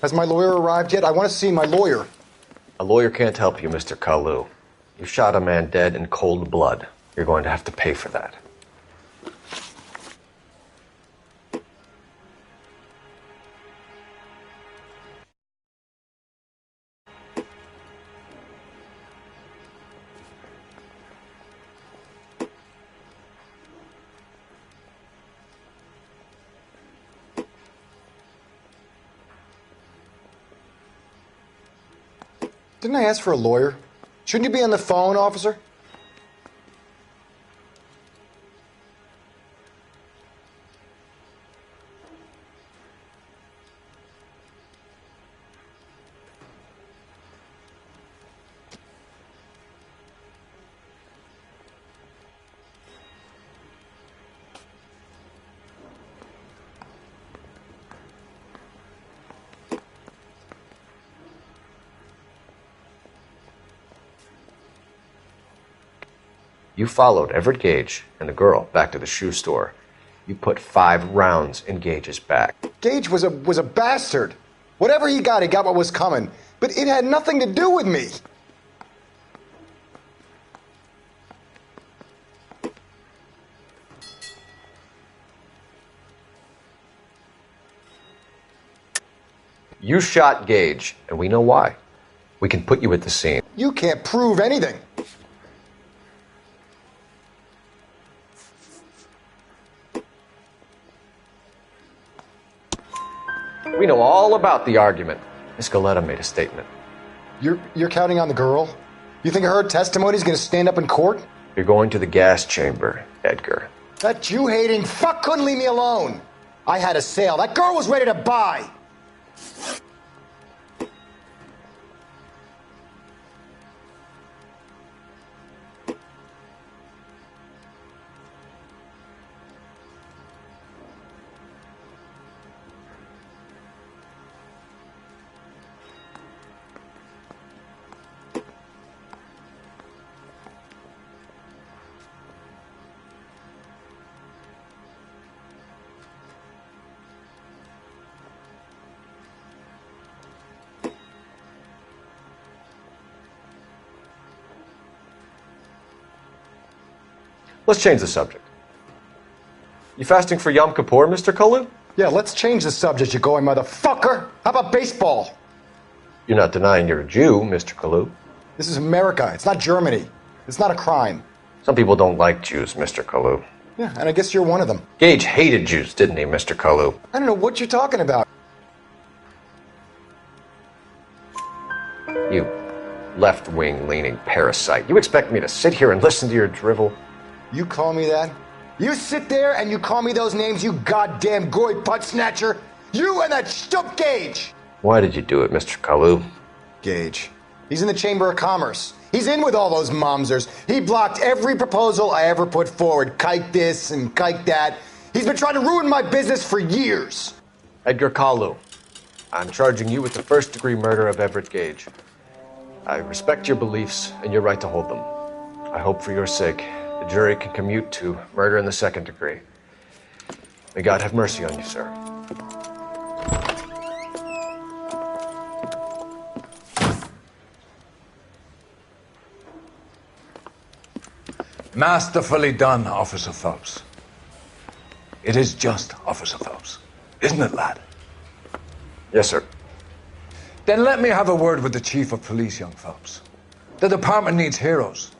Has my lawyer arrived yet? I want to see my lawyer. A lawyer can't help you, Mr. Kalu. You shot a man dead in cold blood. You're going to have to pay for that. Didn't I ask for a lawyer? Shouldn't you be on the phone, officer? You followed Everett Gage and the girl back to the shoe store. You put 5 rounds in Gage's back. Gage was a bastard. Whatever he got what was coming. But it had nothing to do with me. You shot Gage, and we know why. We can put you at the scene. You can't prove anything. We know all about the argument. Miss Galetta made a statement. You're counting on the girl? You think her testimony's gonna stand up in court? You're going to the gas chamber, Edgar. That Jew-hating fuck couldn't leave me alone. I had a sale. That girl was ready to buy. Let's change the subject. You fasting for Yom Kippur, Mr. Kalu? Yeah, let's change the subject, you going motherfucker. How about baseball? You're not denying you're a Jew, Mr. Kalu. This is America. It's not Germany. It's not a crime. Some people don't like Jews, Mr. Kalu. Yeah, and I guess you're one of them. Gage hated Jews, didn't he, Mr. Kalu? I don't know what you're talking about. You left-wing leaning parasite. You expect me to sit here and listen to your drivel? You call me that? You sit there and you call me those names, you goddamn goy putt snatcher? You and that stup Gage! Why did you do it, Mr. Kalu? Gage. He's in the Chamber of Commerce. He's in with all those momsers. He blocked every proposal I ever put forward. Kike this and kike that. He's been trying to ruin my business for years. Edgar Kalu, I'm charging you with the first-degree murder of Everett Gage. I respect your beliefs and your right to hold them. I hope for your sake the jury can commute to murder in the second degree. May God have mercy on you, sir. Masterfully done, Officer Phelps. It is just Officer Phelps, isn't it, lad? Yes, sir. Then let me have a word with the Chief of Police, young Phelps. The department needs heroes.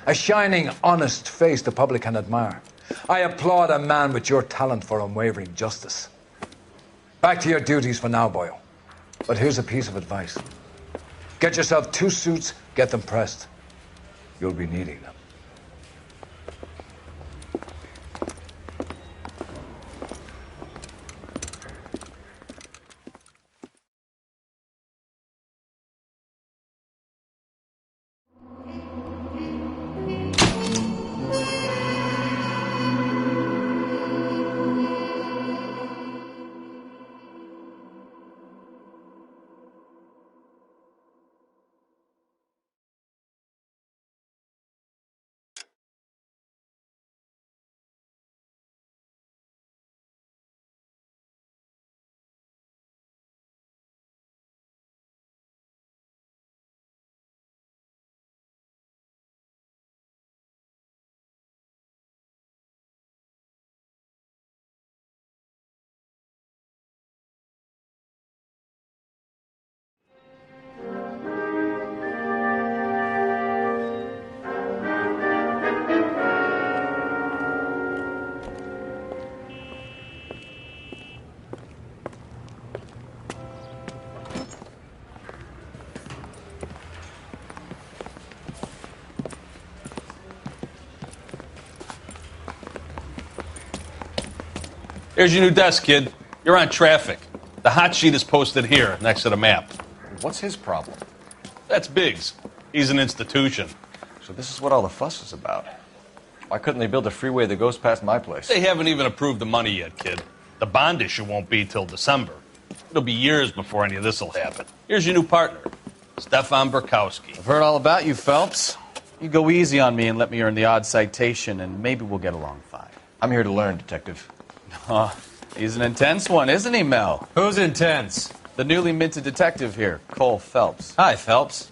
A shining, honest face the public can admire. I applaud a man with your talent for unwavering justice. Back to your duties for now, Boyle. But here's a piece of advice. Get yourself 2 suits, get them pressed. You'll be needing them. Here's your new desk, kid. You're on traffic. The hot sheet is posted here, next to the map. What's his problem? That's Biggs. He's an institution. So this is what all the fuss is about. Why couldn't they build a freeway that goes past my place? They haven't even approved the money yet, kid. The bond issue won't be till December. It'll be years before any of this will happen. Here's your new partner, Stefan Burkowski. I've heard all about you, Phelps. You go easy on me and let me earn the odd citation, and maybe we'll get along fine. I'm here to learn, Detective. Oh, he's an intense one, isn't he, Mel? Who's intense? The newly minted detective here, Cole Phelps. Hi, Phelps.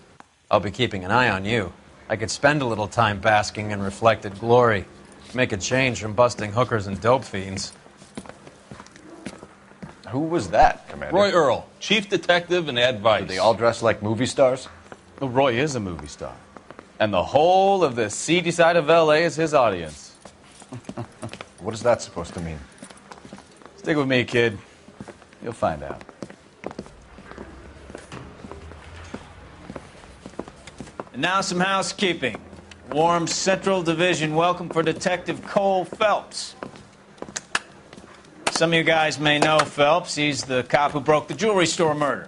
I'll be keeping an eye on you. I could spend a little time basking in reflected glory. Make a change from busting hookers and dope fiends. Who was that, Commander? Roy Earl, chief detective and advice. Do they all dress like movie stars? Well, Roy is a movie star. And the whole of the seedy side of L.A. is his audience. What is that supposed to mean? Stick with me, kid. You'll find out. And now some housekeeping. Warm Central Division welcome for Detective Cole Phelps. Some of you guys may know Phelps. He's the cop who broke the jewelry store murder.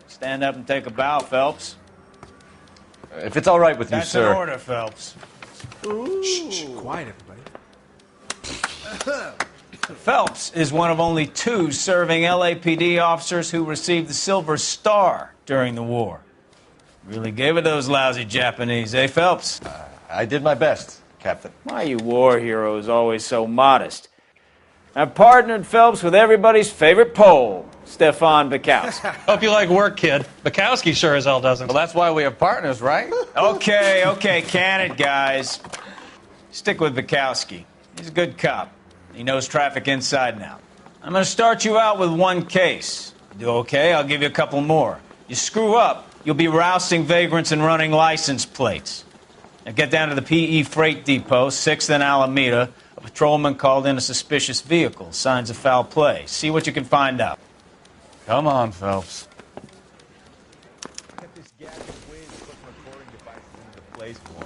Stand up and take a bow, Phelps. If it's all right with you, That's sir. an order, Phelps. Shh, quiet, everybody. Phelps is one of only 2 serving LAPD officers who received the Silver Star during the war. Really gave it those lousy Japanese, eh, Phelps? I did my best, Captain. Why you war heroes always so modest? I've partnered Phelps with everybody's favorite Pole, Stefan Burkowski. Hope you like work, kid. Bukowski sure as hell doesn't. Well, that's why we have partners, right? Okay, can it, guys. Stick with Bukowski. He's a good cop. He knows traffic inside and out. I'm going to start you out with 1 case. You do okay, I'll give you a couple more. You screw up, you'll be rousting vagrants and running license plates. Now get down to the PE Freight Depot, 6th and Alameda. A patrolman called in a suspicious vehicle. Signs of foul play. See what you can find out. Come on, Phelps. Get this gadget way and put recording devices into place for him.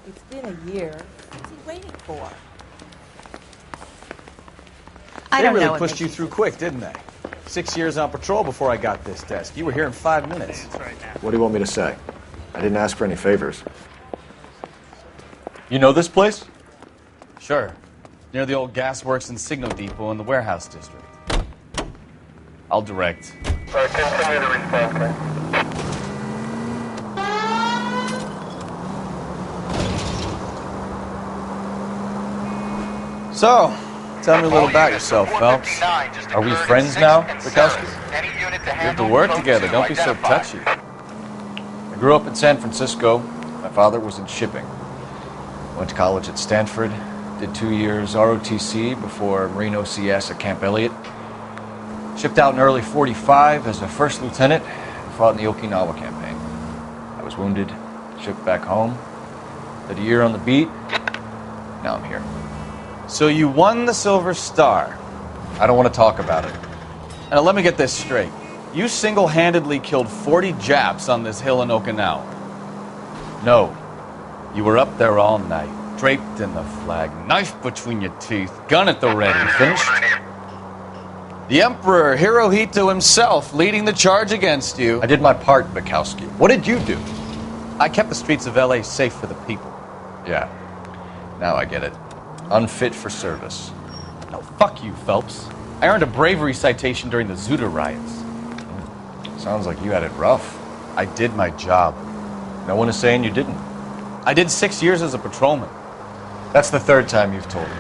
It's been a year. What's he waiting for? They really pushed you through quick, didn't they? 6 years on patrol before I got this desk. You were here in 5 minutes. What do you want me to say? I didn't ask for any favors. You know this place? Sure. Near the old gasworks and signal depot in the warehouse district. I'll direct. Continue the response, man. So, tell me a little about yourself, Phelps. Are we friends now, Bukowski? We have to work together. Don't be so touchy. I grew up in San Francisco. My father was in shipping. Went to college at Stanford. Did 2 years ROTC before Marine OCS at Camp Elliott. Shipped out in early '45 as a first lieutenant and fought in the Okinawa campaign. I was wounded, shipped back home. Did a year on the beat. Now I'm here. So you won the Silver Star. I don't want to talk about it. Now let me get this straight. You single-handedly killed 40 Japs on this hill in Okinawa. No. You were up there all night, draped in the flag, knife between your teeth, gun at the ready. Finished? The Emperor Hirohito himself leading the charge against you. I did my part, Bukowski. What did you do? I kept the streets of L.A. safe for the people. Yeah. Now I get it. Unfit for service. No, fuck you, Phelps. I earned a bravery citation during the Zuda riots. Sounds like you had it rough. I did my job. No one is saying you didn't. I did 6 years as a patrolman. That's the 3rd time you've told me.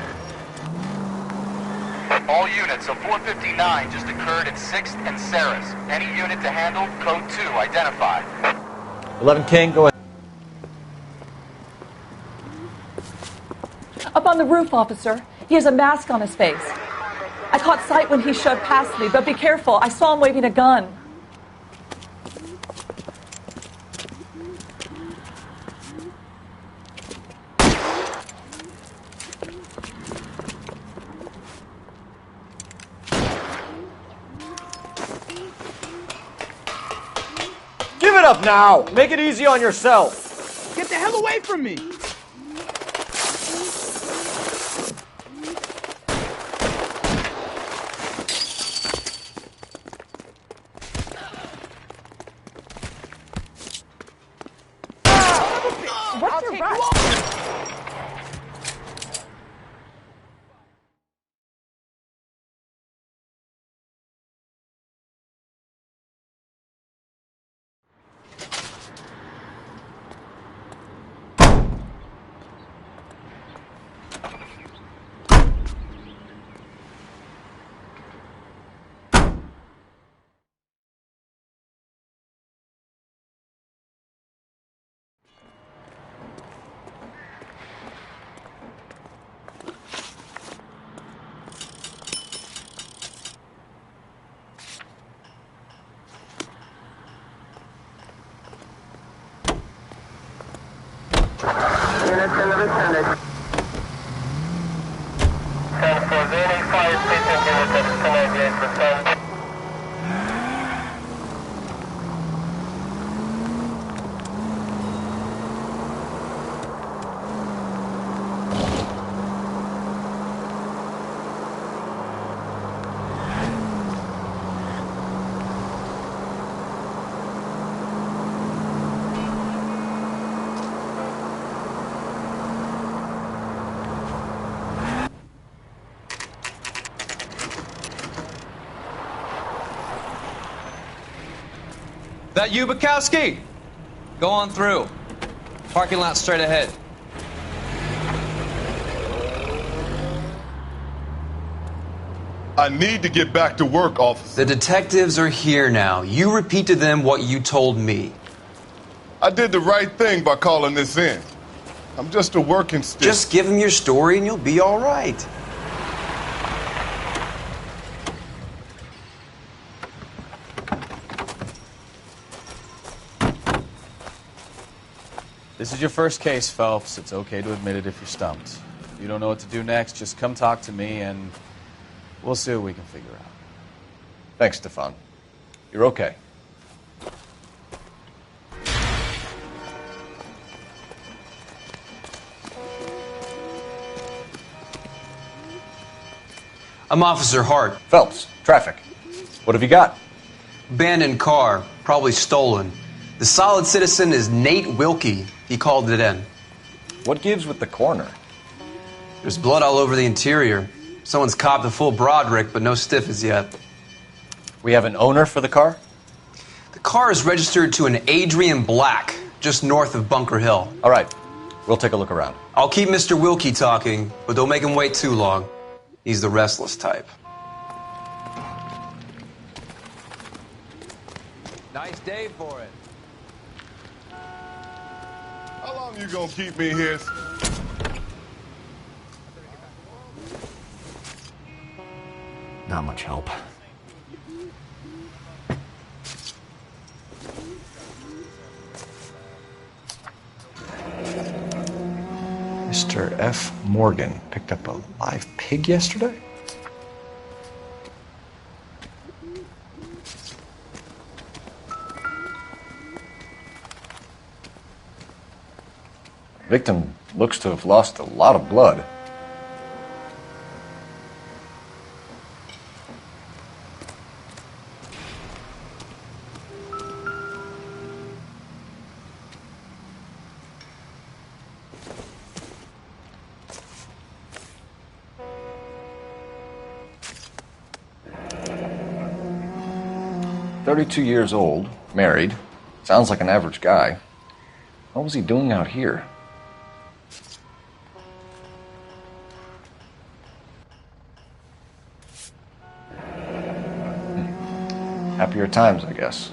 All units, a 459 just occurred at 6th and Saris. Any unit to handle, code 2, identified. 11 King, go ahead. Up on the roof, officer. He has a mask on his face. I caught sight when he shoved past me, but be careful. I saw him waving a gun. Give it up now! Make it easy on yourself! Get the hell away from me! What's your rush? Units in the vicinity. 10-4, any fire precinct units at 1098%. That you, Bukowski? Go on through. Parking lot straight ahead. I need to get back to work, officer. The detectives are here now. You repeat to them what you told me. I did the right thing by calling this in. I'm just a working stick. Just give them your story and you'll be all right. This is your first case, Phelps. It's okay to admit it if you're stumped. If you don't know what to do next, just come talk to me and we'll see what we can figure out. Thanks, Stefan. You're okay. I'm Officer Hart. Phelps, traffic. What have you got? Abandoned car, probably stolen. The solid citizen is Nate Wilkie. He called it in. What gives with the coroner? There's blood all over the interior. Someone's copped a full Broderick, but no stiff as yet. We have an owner for the car? The car is registered to an Adrian Black, just north of Bunker Hill. All right. We'll take a look around. I'll keep Mr. Wilkie talking, but don't make him wait too long. He's the restless type. Nice day for it. How long you gonna keep me here? Not much help. Mr. F. Morgan picked up a live pig yesterday? Victim looks to have lost a lot of blood. "32 years old, married, sounds like an average guy. What was he doing out here?" Happier times, I guess.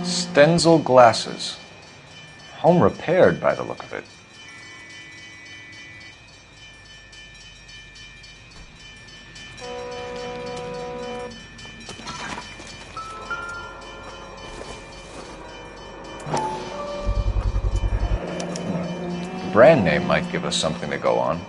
Stenzel glasses. Home repaired by the look of it. Brand name might give us something to go on.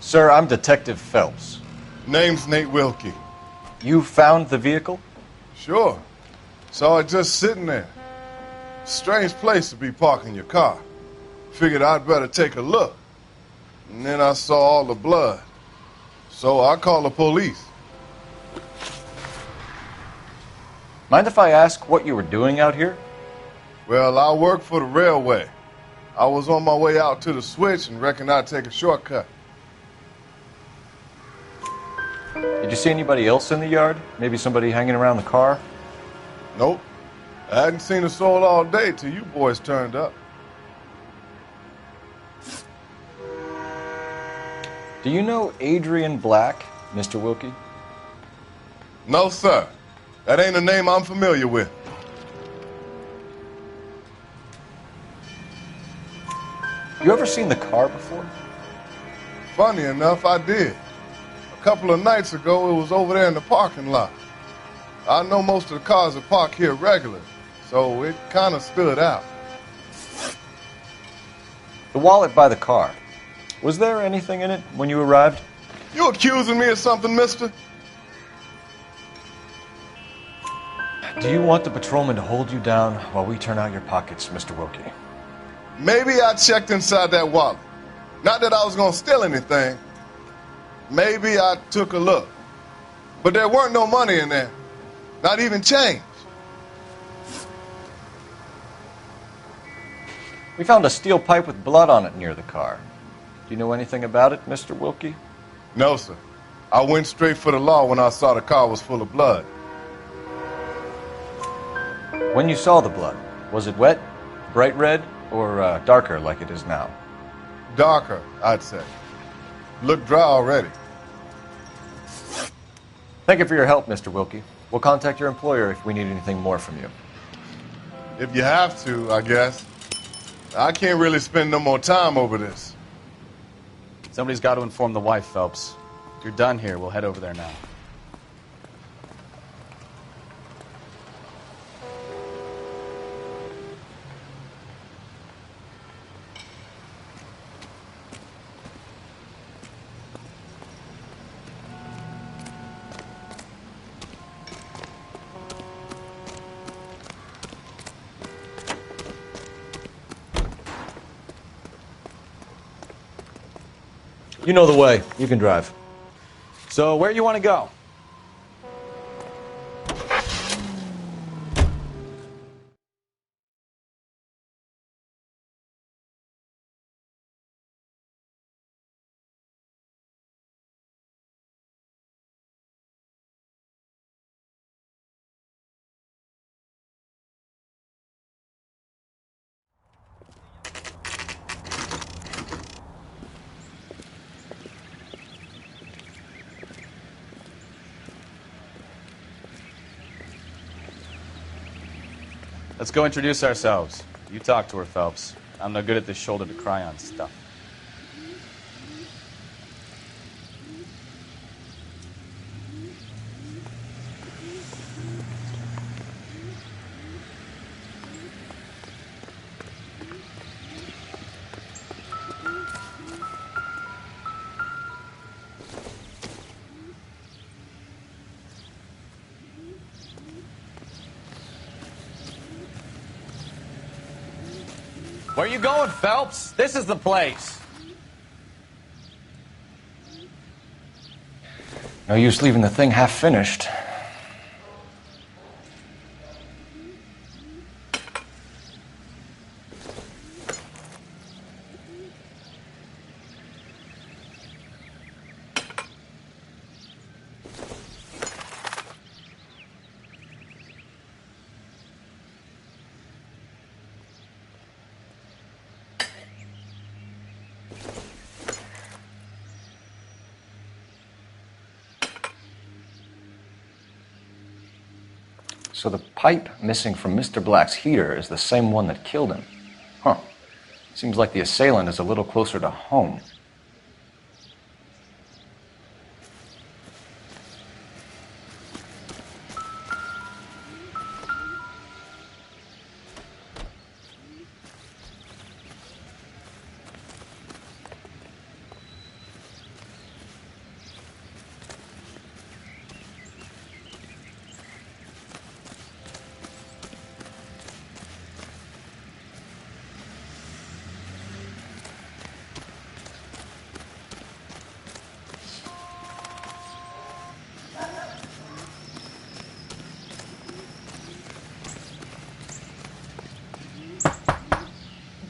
Sir, I'm Detective Phelps. Name's Nate Wilkie. You found the vehicle? Sure. Saw it just sitting there. Strange place to be parking your car. Figured I'd better take a look. And then I saw all the blood. So I called the police. Mind if I ask what you were doing out here? Well, I work for the railway. I was on my way out to the switch and reckoned I'd take a shortcut. Did you see anybody else in the yard? Maybe somebody hanging around the car? Nope. I hadn't seen a soul all day till you boys turned up. Do you know Adrian Black, Mr. Wilkie? No, sir. That ain't a name I'm familiar with. You ever seen the car before? Funny enough, I did. A couple of nights ago, it was over there in the parking lot. I know most of the cars are parked here regularly, so it kind of stood out. The wallet by the car. Was there anything in it when you arrived? You accusing me of something, mister? Do you want the patrolman to hold you down while we turn out your pockets, Mr. Wilkie? Maybe I checked inside that wallet. Not that I was going to steal anything. Maybe I took a look. But there weren't no money in there. Not even change. We found a steel pipe with blood on it near the car. Do you know anything about it, Mr. Wilkie? No, sir. I went straight for the law when I saw the car was full of blood. When you saw the blood, was it wet, bright red, or darker like it is now? Darker, I'd say. Looked dry already. Thank you for your help, Mr. Wilkie. We'll contact your employer if we need anything more from you. If you have to, I guess. I can't really spend no more time over this. Somebody's got to inform the wife, Phelps. If you're done here, we'll head over there now. You know the way. You can drive. So, where you want to go? Let's go introduce ourselves. You talk to her, Phelps. I'm no good at this shoulder to cry on stuff. Where you going, Phelps? This is the place. No use leaving the thing half finished. So the pipe missing from Mr. Black's heater is the same one that killed him. Huh. Seems like the assailant is a little closer to home.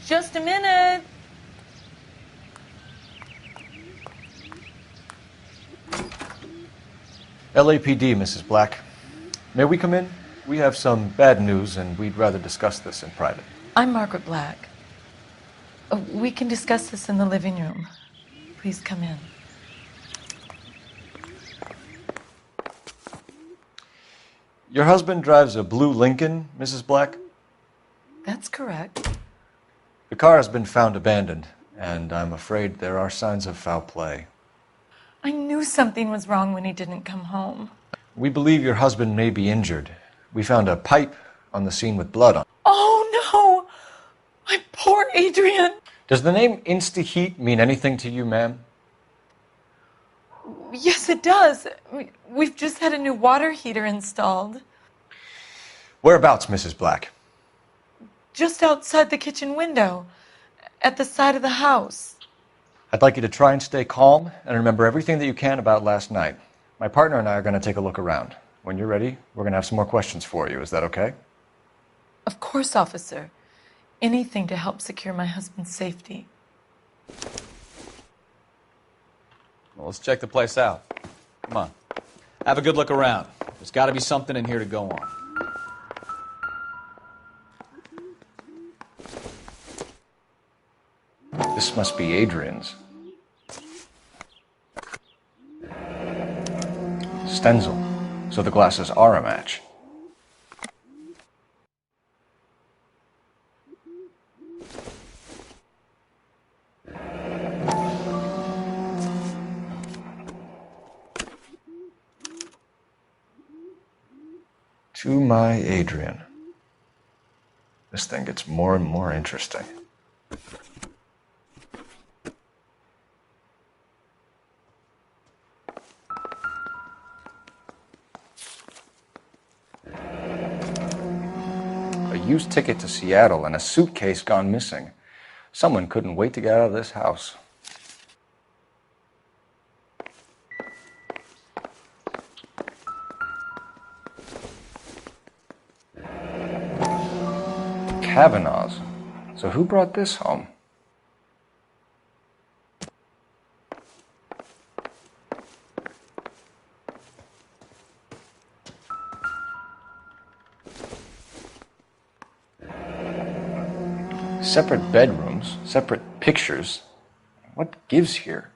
Just a minute. LAPD, Mrs. Black. May we come in? We have some bad news, and we'd rather discuss this in private. I'm Margaret Black. We can discuss this in the living room. Please come in. Your husband drives a blue Lincoln, Mrs. Black? That's correct. The car has been found abandoned, and I'm afraid there are signs of foul play. I knew something was wrong when he didn't come home. We believe your husband may be injured. We found a pipe on the scene with blood on it. Oh, no! My poor Adrian! Does the name Insta-Heat mean anything to you, ma'am? Yes, it does. We've just had a new water heater installed. Whereabouts, Mrs. Black? Just outside the kitchen window, at the side of the house. I'd like you to try and stay calm and remember everything that you can about last night. My partner and I are going to take a look around. When you're ready, we're going to have some more questions for you. Is that okay? Of course, officer. Anything to help secure my husband's safety. Well, let's check the place out. Come on. Have a good look around. There's got to be something in here to go on. This must be Adrian's. Stenzel. So the glasses are a match. To my Adrian. This thing gets more and more interesting. A used ticket to Seattle and a suitcase gone missing. Someone couldn't wait to get out of this house. Kavanaugh's. So who brought this home? Separate bedrooms, separate pictures. What gives here?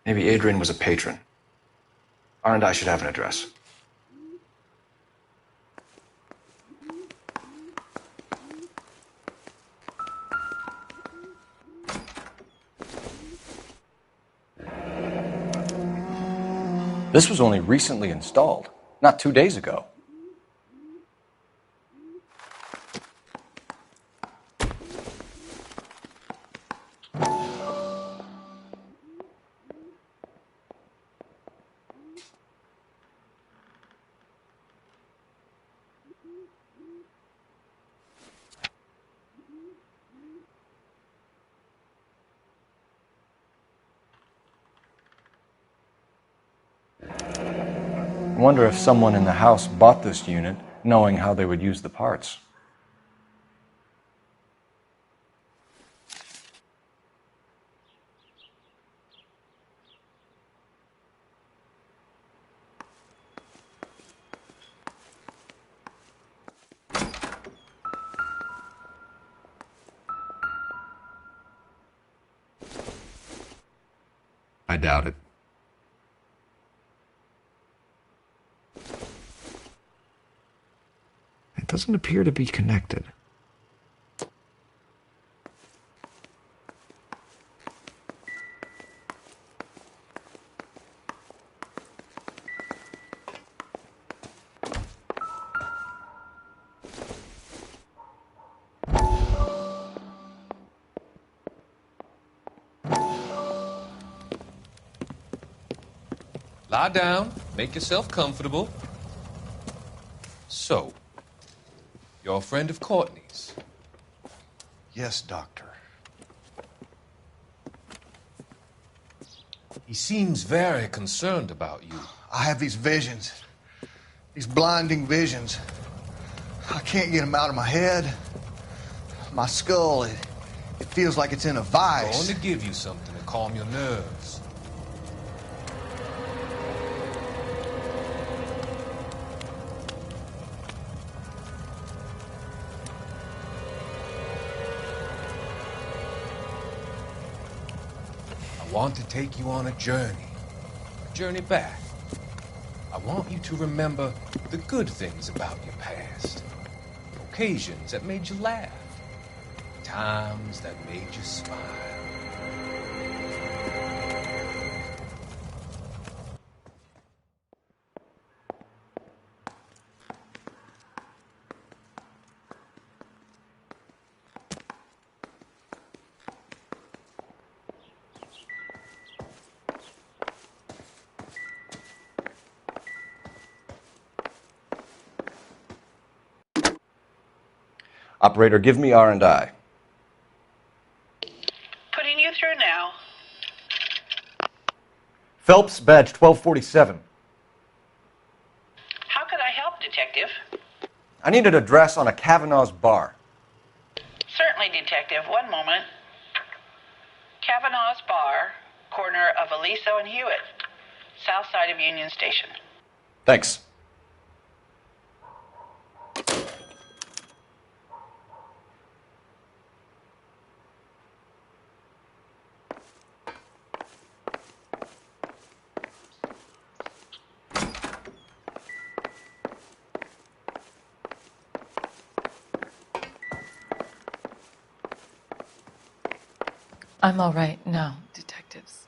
Maybe Adrian was a patron. R&I should have an address. This was only recently installed, not 2 days ago. I wonder if someone in the house bought this unit knowing how they would use the parts. I doubt it. It doesn't appear to be connected. Lie down, make yourself comfortable. So, you're a friend of Courtney's? Yes, Doctor. He seems very concerned about you. I have these visions. These blinding visions. I can't get them out of my head. My skull, it feels like it's in a vice. I'm going to give you something to calm your nerves. I want to take you on a journey back. I want you to remember the good things about your past. Occasions that made you laugh. Times that made you smile. Operator, give me R&I. Putting you through now. Phelps, badge 1247. How could I help, Detective? I need an address on a Kavanaugh's bar. Certainly, Detective. One moment. Kavanaugh's Bar, corner of Aliso and Hewitt, south side of Union Station. Thanks. I'm all right now, detectives.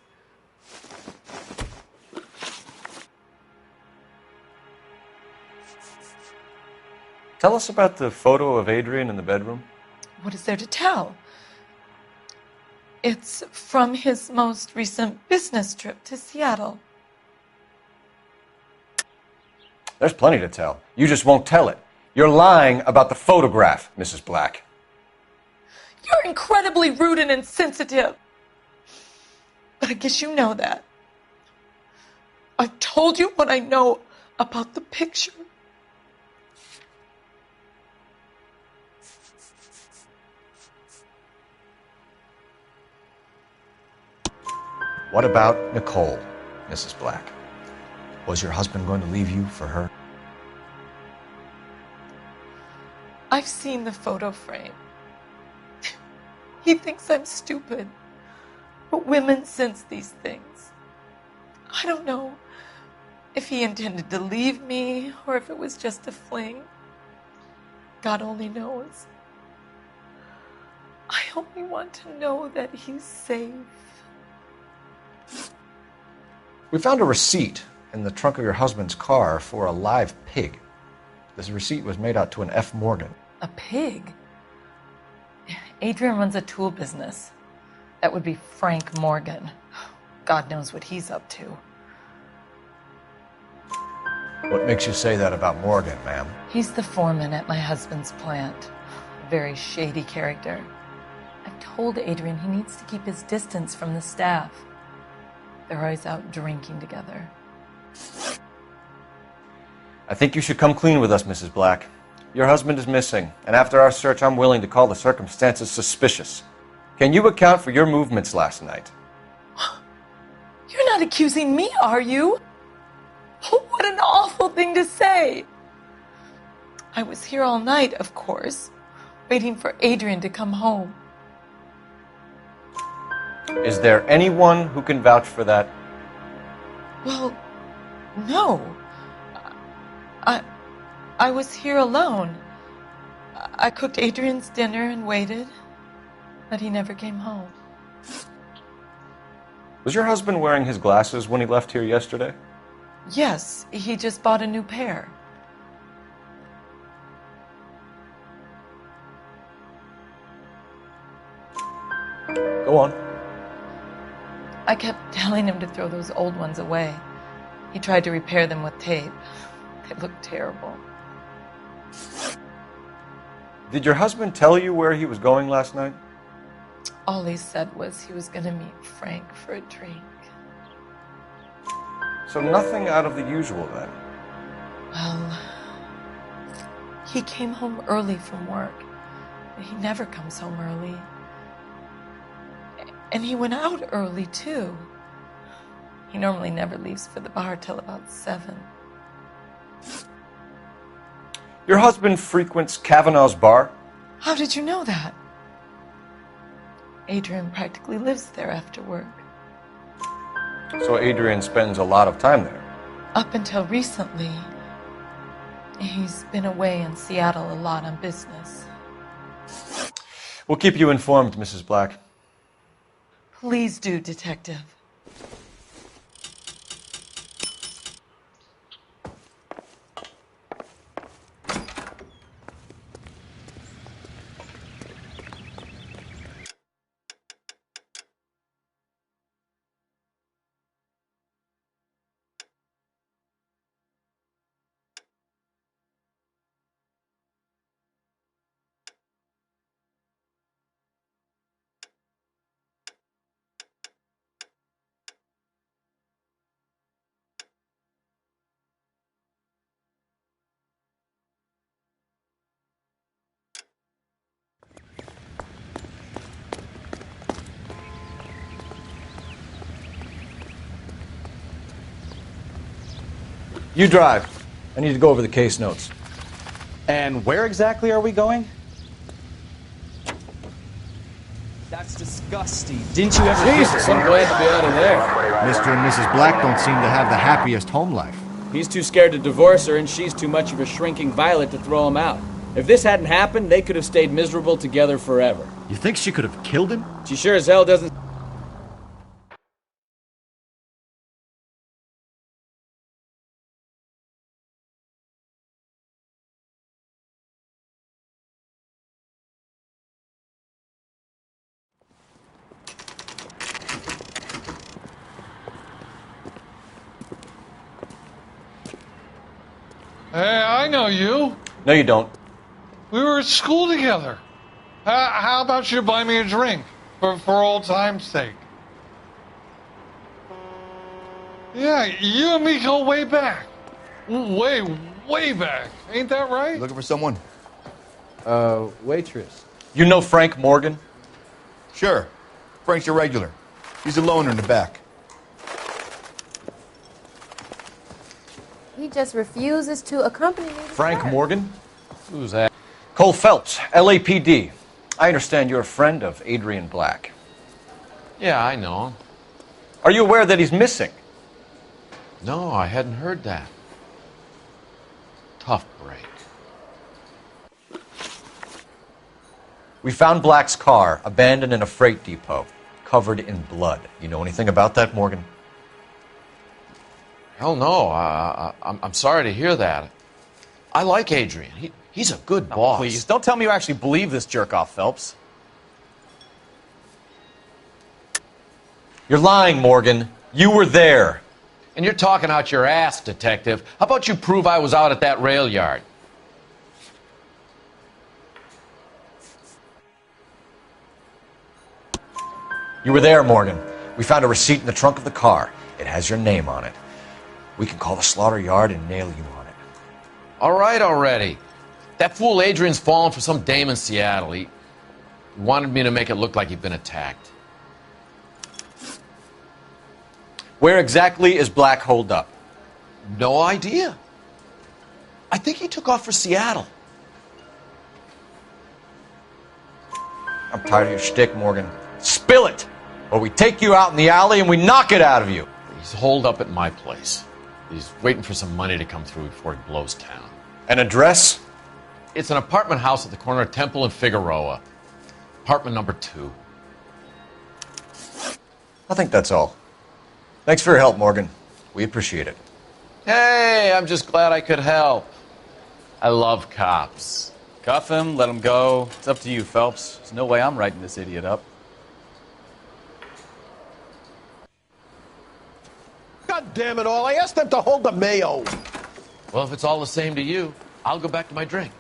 Tell us about the photo of Adrian in the bedroom. What is there to tell? It's from his most recent business trip to Seattle. There's plenty to tell. You just won't tell it. You're lying about the photograph, Mrs. Black. You're incredibly rude and insensitive. But I guess you know that. I've told you what I know about the picture. What about Nicole, Mrs. Black? Was your husband going to leave you for her? I've seen the photo frame. He thinks I'm stupid. But women sense these things. I don't know if he intended to leave me or if it was just a fling. God only knows. I only want to know that he's safe. We found a receipt in the trunk of your husband's car for a live pig. This receipt was made out to an F. Morgan. A pig? Adrian runs a tool business. That would be Frank Morgan. God knows what he's up to. What makes you say that about Morgan, ma'am? He's the foreman at my husband's plant. A very shady character. I've told Adrian he needs to keep his distance from the staff. They're always out drinking together. I think you should come clean with us, Mrs. Black. Your husband is missing, and after our search, I'm willing to call the circumstances suspicious. Can you account for your movements last night? You're not accusing me, are you? What an awful thing to say. I was here all night, of course, waiting for Adrian to come home. Is there anyone who can vouch for that? Well, no. I was here alone. I cooked Adrian's dinner and waited, but he never came home. Was your husband wearing his glasses when he left here yesterday? Yes, he just bought a new pair. Go on. I kept telling him to throw those old ones away. He tried to repair them with tape. They looked terrible. Did your husband tell you where he was going last night? All he said was he was going to meet Frank for a drink. So nothing out of the usual then? Well, he came home early from work. He never comes home early. And he went out early, too. He normally never leaves for the bar till about 7. Your husband frequents Kavanaugh's bar? How did you know that? Adrian practically lives there after work. So Adrian spends a lot of time there? Up until recently, he's been away in Seattle a lot on business. We'll keep you informed, Mrs. Black. Please do, Detective. You drive. I need to go over the case notes. And where exactly are we going? That's disgusting. Didn't you ever... Jesus, I'm glad to be out of there. Mr. and Mrs. Black don't seem to have the happiest home life. He's too scared to divorce her, and she's too much of a shrinking violet to throw him out. If this hadn't happened, they could have stayed miserable together forever. You think she could have killed him? She sure as hell doesn't... Hey, I know you. No, you don't. We were at school together. How about you buy me a drink for old time's sake? Yeah, you and me go way back. Way back. Ain't that right? Looking for someone? Waitress. You know Frank Morgan? Sure. Frank's a regular. He's a loner in the back. He just refuses to accompany me. Frank Morgan? Who's that? Cole Phelps, LAPD. I understand you're a friend of Adrian Black. Yeah, I know him. Are you aware that he's missing? No, I hadn't heard that. Tough break. We found Black's car abandoned in a freight depot, covered in blood. You know anything about that, Morgan? Hell no. I'm sorry to hear that. I like Adrian. He's a good boss. Please, don't tell me you actually believe this jerk-off, Phelps. You're lying, Morgan. You were there. And you're talking out your ass, detective. How about you prove I was out at that rail yard? You were there, Morgan. We found a receipt in the trunk of the car. It has your name on it. We can call the slaughter yard and nail you on it. All right already. That fool Adrian's fallen for some dame in Seattle. He wanted me to make it look like he'd been attacked. Where exactly is Black holed up? No idea. I think he took off for Seattle. I'm tired of your shtick, Morgan. Spill it! Or we take you out in the alley and we knock it out of you. He's holed up at my place. He's waiting for some money to come through before he blows town. An address? It's an apartment house at the corner of Temple and Figueroa. Apartment number 2. I think that's all. Thanks for your help, Morgan. We appreciate it. Hey, I'm just glad I could help. I love cops. Cuff him, let him go. It's up to you, Phelps. There's no way I'm writing this idiot up. God damn it all. I asked them to hold the mayo. Well, if it's all the same to you, I'll go back to my drink.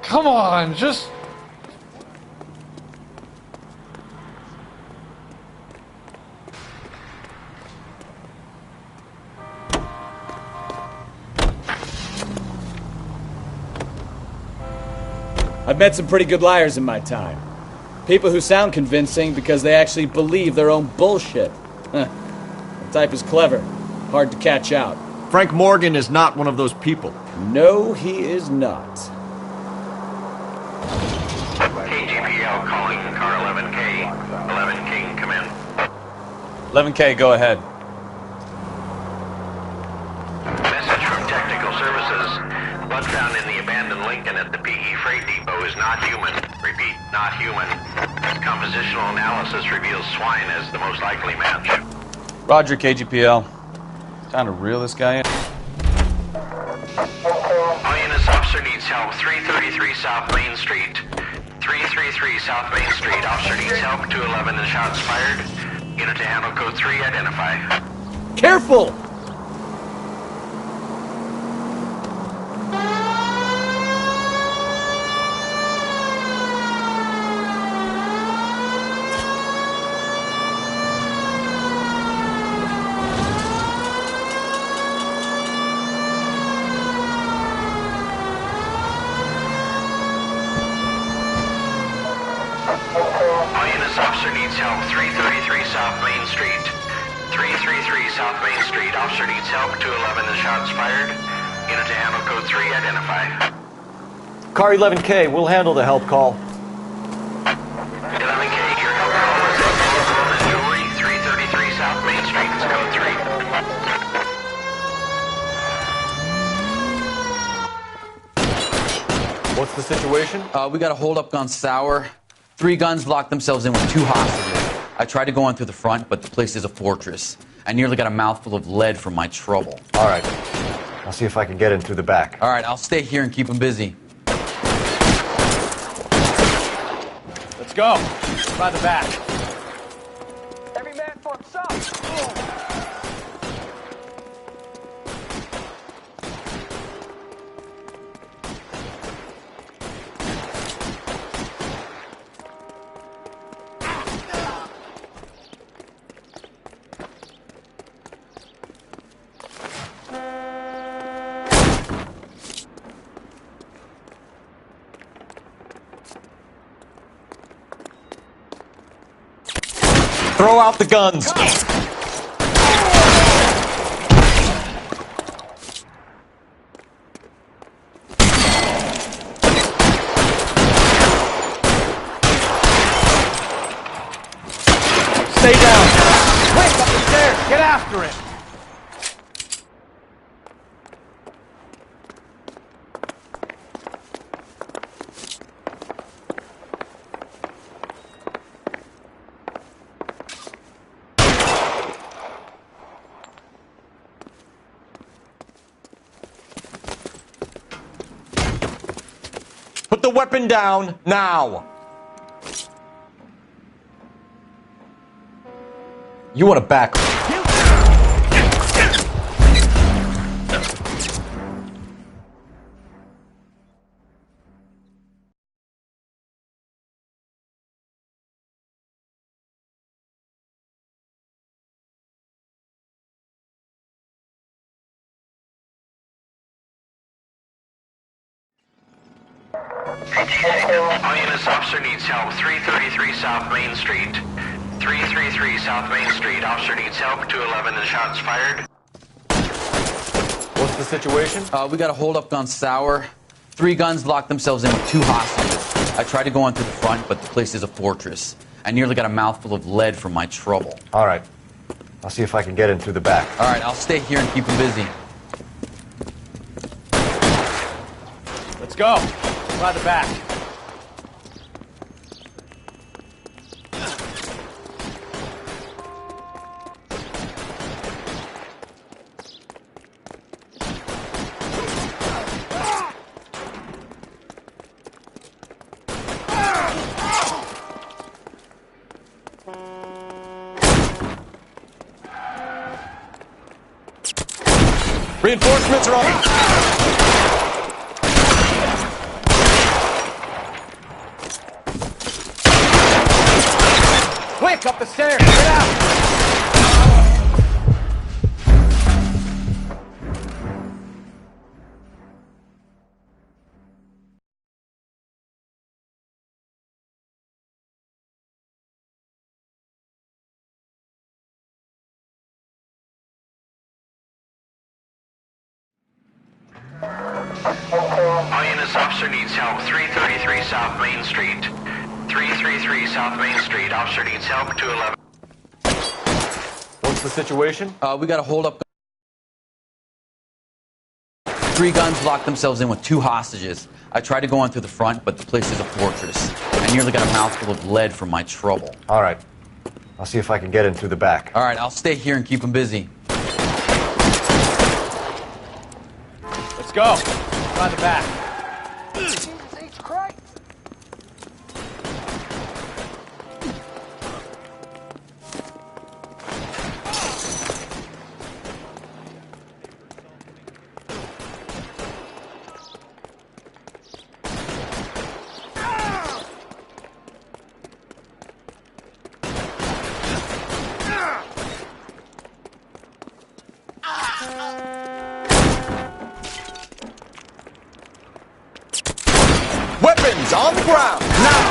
Come on, just... I've met some pretty good liars in my time. People who sound convincing because they actually believe their own bullshit. The type is clever, hard to catch out. Frank Morgan is not one of those people. No, he is not. KGPL calling car 11K. 11K, come in. 11K, go ahead. Message from Technical Services. Blood found in the abandoned Lincoln at the PE Freight Depot is not human. Repeat, not human. Compositional analysis reveals swine as the most likely match. Roger, KGPL. Time to reel this guy in. All units, officer needs help. 333 South Main Street. 333 South Main Street. Officer needs help. 211 and shots fired. Unit to handle code 3, identify. Careful! All units, officer needs help. 333 South Main Street. 333 South Main Street. Officer needs help. 211 and shots fired. Unit to handle code 3, identify. Car 11K, we'll handle the help call. 11K, your help call is a gold and jewelry. 333 South Main Street. It's code 3. What's the situation? We got a hold-up gun sour. 3 guns locked themselves in with 2 hostages. I tried to go in through the front, but the place is a fortress. I nearly got a mouthful of lead from my trouble. All right. I'll see if I can get in through the back. All right, I'll stay here and keep them busy. Let's go. By the back. Every man for himself. Throw out the guns. Stay down. Quick, up the stairs. Get after it. Put the weapon down now. You want to back. All units, officer needs help. 333 South Main Street. 333 South Main Street. Officer needs help. 211 and shots fired. What's the situation? We got a hold-up gun sour. 3 guns locked themselves in with 2 hostages. I tried to go in through the front, but the place is a fortress. I nearly got a mouthful of lead from my trouble. All right. I'll see if I can get in through the back. All right, I'll stay here and keep them busy. Let's go. By the back. Reinforcements are on. Quick, up the stairs. Get out. All units, officer needs help. 333 South Main Street. 333 South Main Street. Officer needs help. 211. What's the situation? We got a hold up. 3 guns locked themselves in with 2 hostages. I tried to go in through the front, but the place is a fortress. I nearly got a mouthful of lead from my trouble. All right. I'll see if I can get in through the back. All right, I'll stay here and keep them busy. Let's go. Try the back. Jesus H. Christ. Weapons on the ground, now!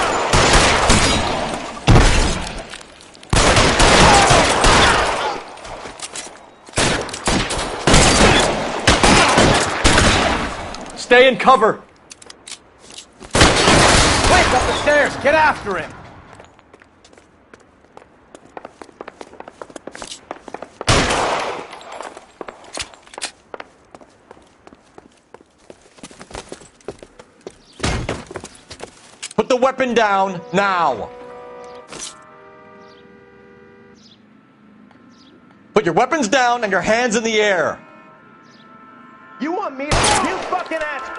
Stay in cover! Quick, up the stairs. Get after him. Put the weapon down, now! Put your weapons down and your hands in the air! You want me to you fucking ass?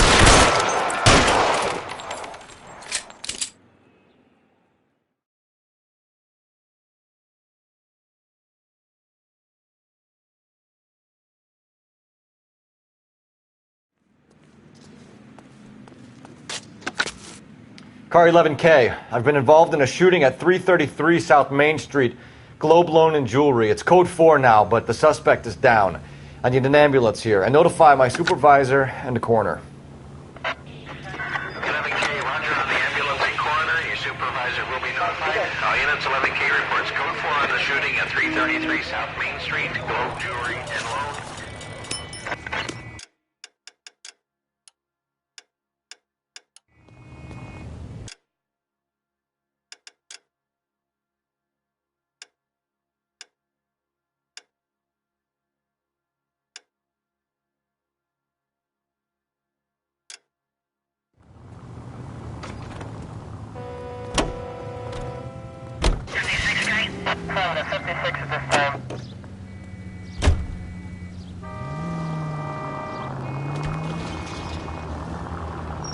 Car 11K, I've been involved in a shooting at 333 South Main Street. Globe Loan and Jewelry. It's code 4 now, but the suspect is down. I need an ambulance here. And notify my supervisor and the coroner. 11K, roger on the ambulance and coroner. Your supervisor will be notified. All units, 11K reports code 4 on the shooting at 333 South Main Street. Globe Jewelry and Loan.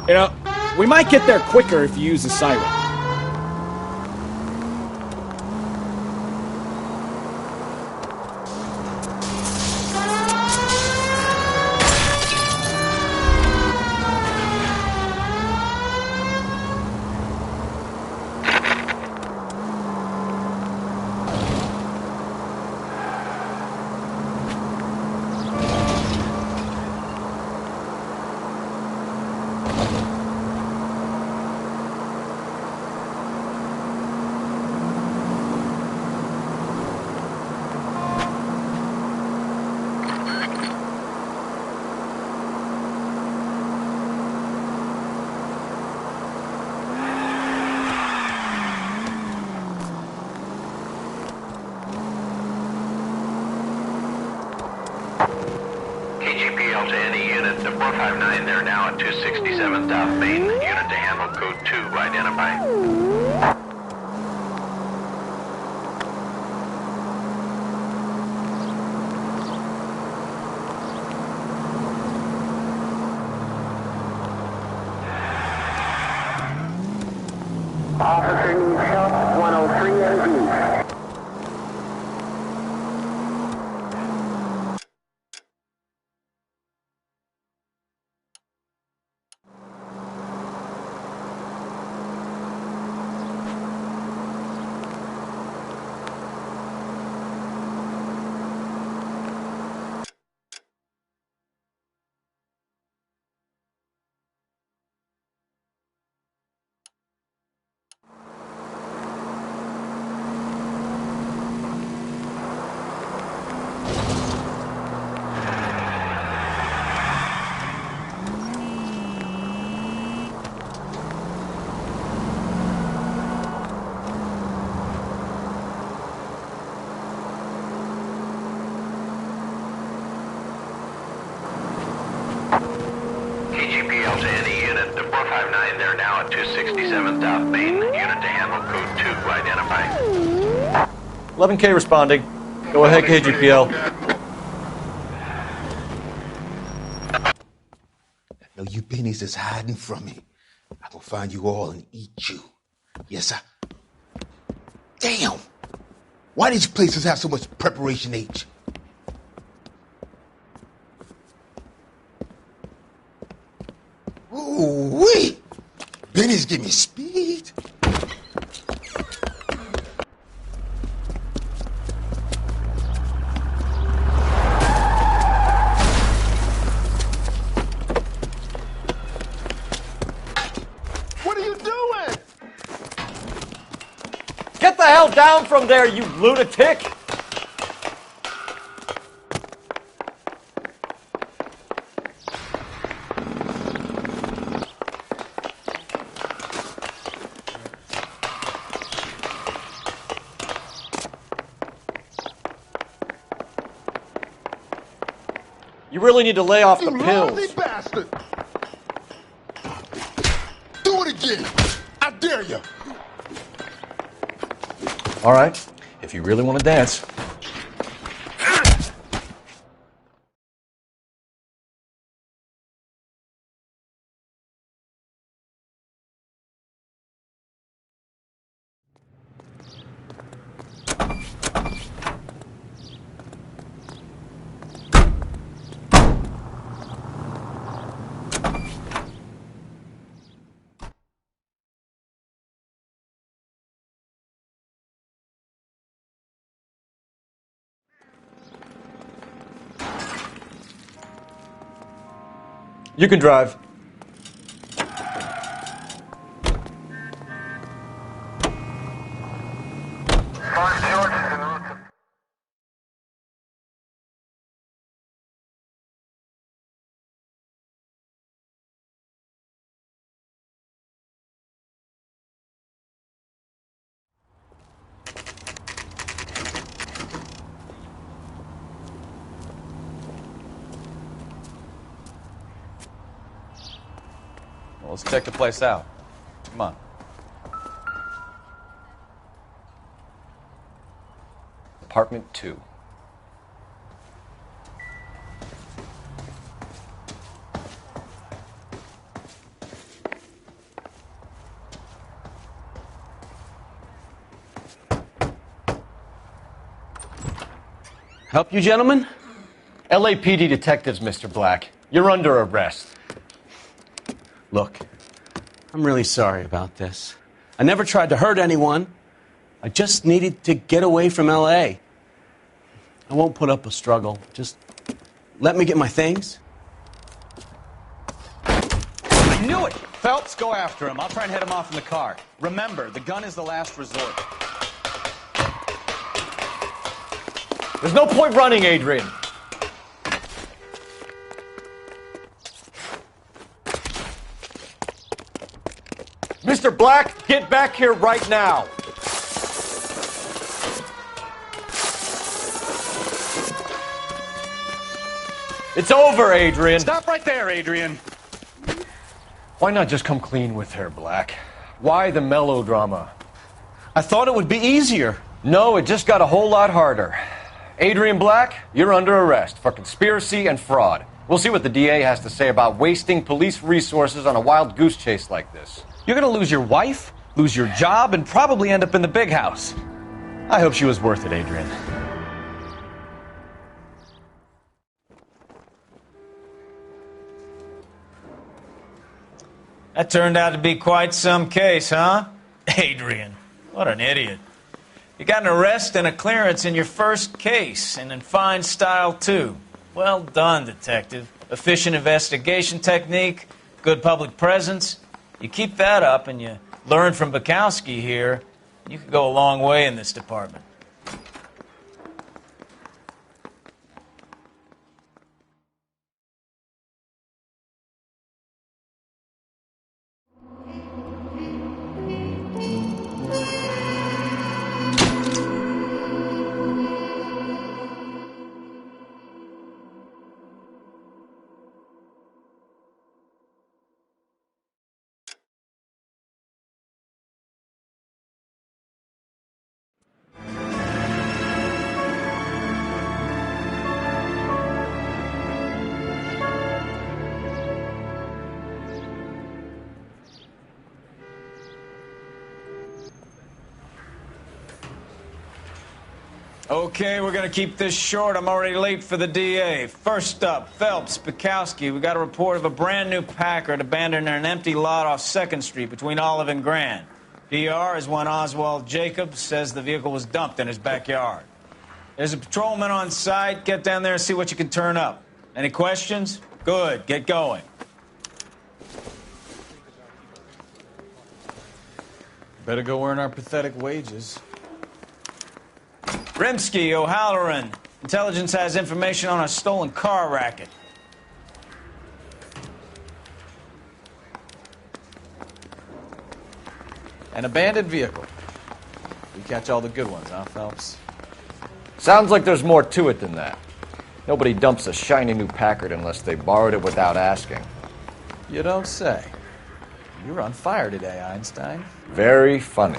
You know, we might get there quicker if you use the siren. KGPL to any unit to 459. They're now at 267 South Main. Unit to handle code 2. Identify. Officer needs help. 103 MD. 5-9, they're now at 267 South Main. Unit to handle code 2 identified. 11K responding. Go ahead, KGPL. No, you pennies is hiding from me. I will find you all and eat you. Yes, sir. Damn! Why these places have so much preparation H? Ooh-wee! Pennies give me speed. What are you doing? Get the hell down from there, you lunatic! You really need to lay off the You pills. lousy bastard! Do it again! I dare you! All right, if you really want to dance. You can drive. Well, let's check the place out. Come on. Apartment 2. Help you, gentlemen? LAPD detectives, Mr. Black. You're under arrest. Look, I'm really sorry about this. I never tried to hurt anyone. I just needed to get away from L.A. I won't put up a struggle. Just let me get my things. I knew it! Phelps, go after him. I'll try and head him off in the car. Remember, the gun is the last resort. There's no point running, Adrian. Mr. Black, get back here right now. It's over, Adrian. Stop right there, Adrian. Why not just come clean with her, Black? Why the melodrama? I thought it would be easier. No, it just got a whole lot harder. Adrian Black, you're under arrest for conspiracy and fraud. We'll see what the DA has to say about wasting police resources on a wild goose chase like this. You're going to lose your wife, lose your job, and probably end up in the big house. I hope she was worth it, Adrian. That turned out to be quite some case, huh? Adrian, what an idiot. You got an arrest and a clearance in your first case, and in fine style, too. Well done, detective. Efficient investigation technique, good public presence. You keep that up and you learn from Bukowski here, you could go a long way in this department. Okay, we're gonna keep this short. I'm already late for the DA. First up, Phelps, Bukowski. We got a report of a brand new Packard abandoned in an empty lot off 2nd Street between Olive and Grand. DR is one Oswald Jacobs says the vehicle was dumped in his backyard. There's a patrolman on site. Get down there and see what you can turn up. Any questions? Good, get going. Better go earn our pathetic wages. Rimsky, O'Halloran. Intelligence has information on a stolen car racket. An abandoned vehicle. We catch all the good ones, huh, Phelps? Sounds like there's more to it than that. Nobody dumps a shiny new Packard unless they borrowed it without asking. You don't say. You're on fire today, Einstein. Very funny.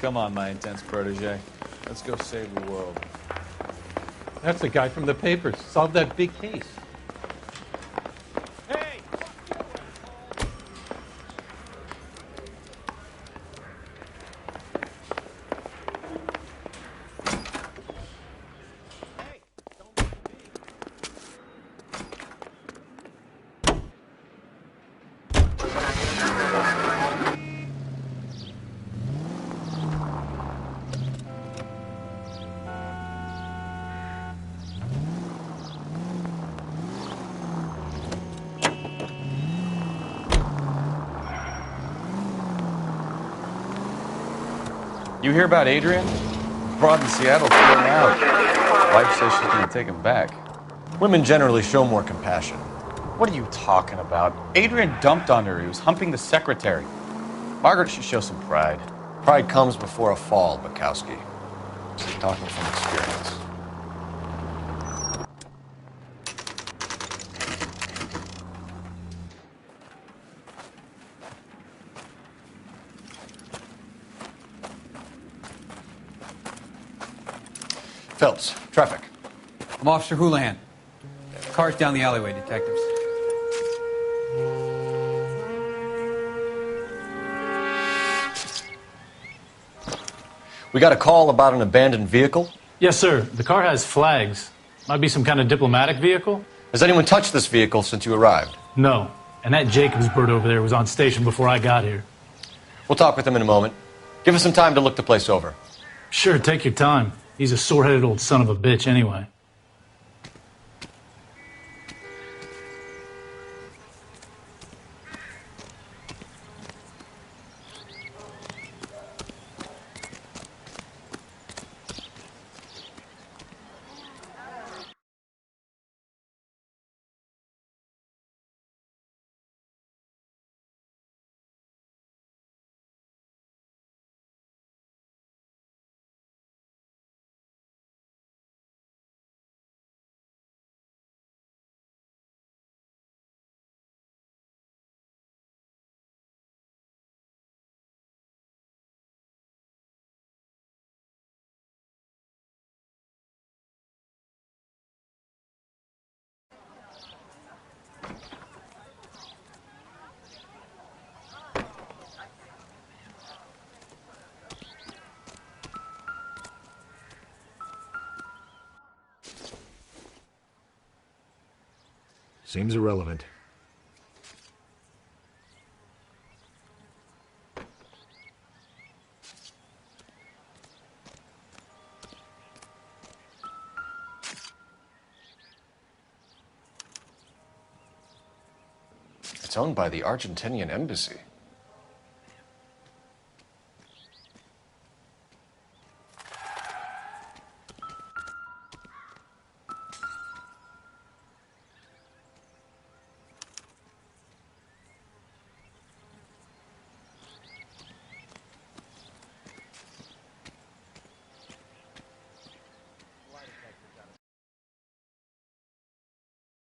Come on, my intense protege. Let's go save the world. That's the guy from the papers. Solved that big case. You hear about Adrian? Broad in Seattle threw him out. Wife says she's going to take him back. Women generally show more compassion. What are you talking about? Adrian dumped on her. He was humping the secretary. Margaret should show some pride. Pride comes before a fall, Bukowski. Talking from experience. Phelps, traffic. I'm Officer Houlihan. Car's down the alleyway, detectives. We got a call about an abandoned vehicle? Yes, sir. The car has flags. Might be some kind of diplomatic vehicle. Has anyone touched this vehicle since you arrived? No. And that Jacobs bird over there was on station before I got here. We'll talk with him in a moment. Give us some time to look the place over. Sure, take your time. He's a sore-headed old son of a bitch anyway. Seems irrelevant. It's owned by the Argentinian embassy.